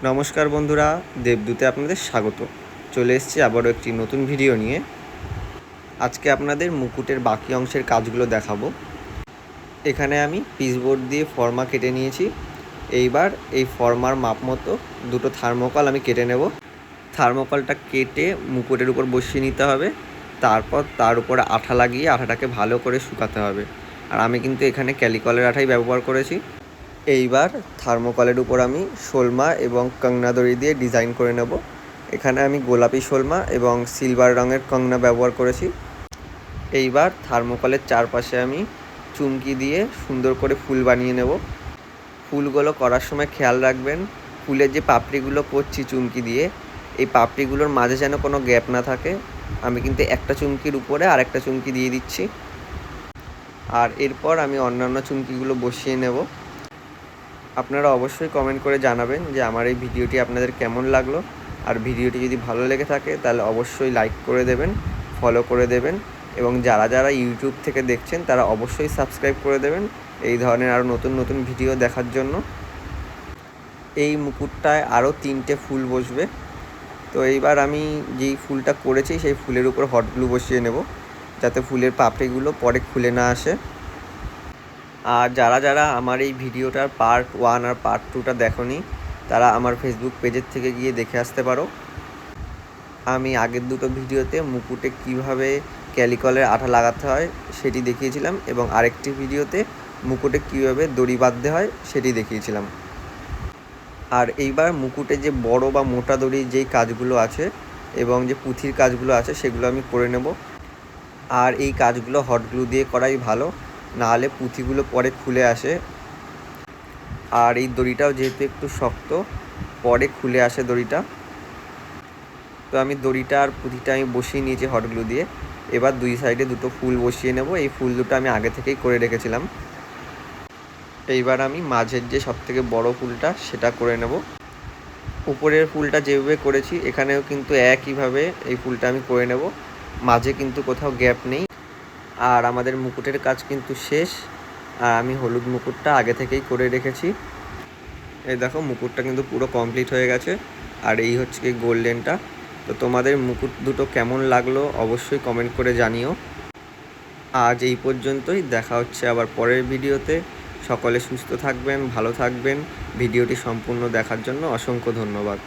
নমস্কার বন্ধুরা, দেবদূতে আপনাদের স্বাগত। চলে এসেছি আবারও একটি নতুন ভিডিও নিয়ে। আজকে আপনাদের মুকুটের বাকি অংশের কাজগুলো দেখাবো। এখানে আমি পিচবোর্ড দিয়ে ফর্মা কেটে নিয়েছি। এইবার এই ফর্মার মাপ মতো দুটো থার্মোকল আমি কেটে নেব। থার্মোকলটা কেটে মুকুটের উপর বসিয়ে নিতে হবে। তারপর তার উপরে আঠা লাগিয়ে আঠাটাকে ভালো করে শুকাতে হবে। আর আমি কিন্তু এখানে ক্যালিকলের আঠাই ব্যবহার করেছি। এইবার থার্মোকলের উপর আমি শোলমা এবং কংনা দড়ি দিয়ে ডিজাইন করে নেব। এখানে আমি গোলাপি শোলমা এবং সিলভার রঙের কংনা ব্যবহার করেছি। এইবার থার্মোকলের চারপাশে আমি চুমকি দিয়ে সুন্দর করে ফুল বানিয়ে নেব। ফুলগুলো করার সময় খেয়াল রাখবেন, ফুলের যে পাপড়িগুলো করছি চুমকি দিয়ে, এই পাপড়িগুলোর মাঝে যেন কোনো গ্যাপ না থাকে। আমি কিন্তু একটা চুমকির উপরে আর একটা চুমকি দিয়ে দিচ্ছি। আর এরপর আমি অন্যান্য চুমকিগুলো বসিয়ে নেব। আপনারা অবশ্যই কমেন্ট করে জানাবেন যে আমার এই ভিডিওটি আপনাদের কেমন লাগলো। আর ভিডিওটি যদি ভালো লেগে থাকে তাহলে অবশ্যই লাইক করে দেবেন, ফলো করে দেবেন এবং যারা যারা ইউটিউব থেকে দেখছেন তারা অবশ্যই সাবস্ক্রাইব করে দেবেন এই ধরনের আরও নতুন নতুন ভিডিও দেখার জন্য। এই মুকুটটায় আরও 3টে ফুল বসবে। তো এইবার আমি যেই ফুলটা করেছি সেই ফুলের উপর হট গ্লু বসিয়ে নেব, যাতে ফুলের পাপড়িগুলো পরে খুলে না আসে। আর যারা যারা আমার এই ভিডিওটার পার্ট 1 আর পার্ট 2টা দেখোনি তারা আমার ফেসবুক পেজের থেকে গিয়ে দেখে আসতে পারো। আমি আগের দুটো ভিডিওতে মুকুটে কিভাবে ক্যালিকলের আঠা লাগাতে হয় সেটি দেখিয়েছিলাম এবং আরেকটি ভিডিওতে মুকুটে কিভাবে দড়ি বাঁধতে হয় সেটি দেখিয়েছিলাম। আর এইবার মুকুটে যে বড় বা মোটা দড়ির যেই কাজগুলো আছে এবং যে পুঁথির কাজগুলো আছে সেগুলো আমি করে নেব। আর এই কাজগুলো হট গ্লু দিয়ে করাই ভালো, নাহলে পুঁথিগুলো পরে খুলে আসে। আর এই দড়িটাও যেহেতু একটু শক্ত, পরে খুলে আসে দড়িটা। তো আমি দড়িটা আর পুঁথিটা আমি বসিয়ে নিয়েছি হট গ্লু দিয়ে। এবার দুই সাইডে দুটো ফুল বসিয়ে নেব। এই ফুল দুটো আমি আগে থেকেই করে রেখেছিলাম। এইবার আমি মাঝের যে সবথেকে বড় ফুলটা সেটা করে নেব। উপরের ফুলটা যেভাবে করেছি এখানেও কিন্তু একইভাবে এই ফুলটা আমি করে নেব। মাঝে কিন্তু কোথাও গ্যাপ নেই। আর আমাদের মুকুটের কাজ কিন্তু শেষ। আর আমি হলুদ মুকুটটা আগে থেকেই করে রেখেছি। এই দেখো মুকুটটা কিন্তু পুরো কমপ্লিট হয়ে গেছে। আর এই হচ্ছে কি গোল্ডেনটা। তো তোমাদের মুকুট দুটো কেমন লাগলো অবশ্যই কমেন্ট করে জানিও। আজ এই পর্যন্তই, দেখা হচ্ছে আবার পরের ভিডিওতে। সকলে সুস্থ থাকবেন, ভালো থাকবেন। ভিডিওটি সম্পূর্ণ দেখার জন্য অসংখ্য ধন্যবাদ।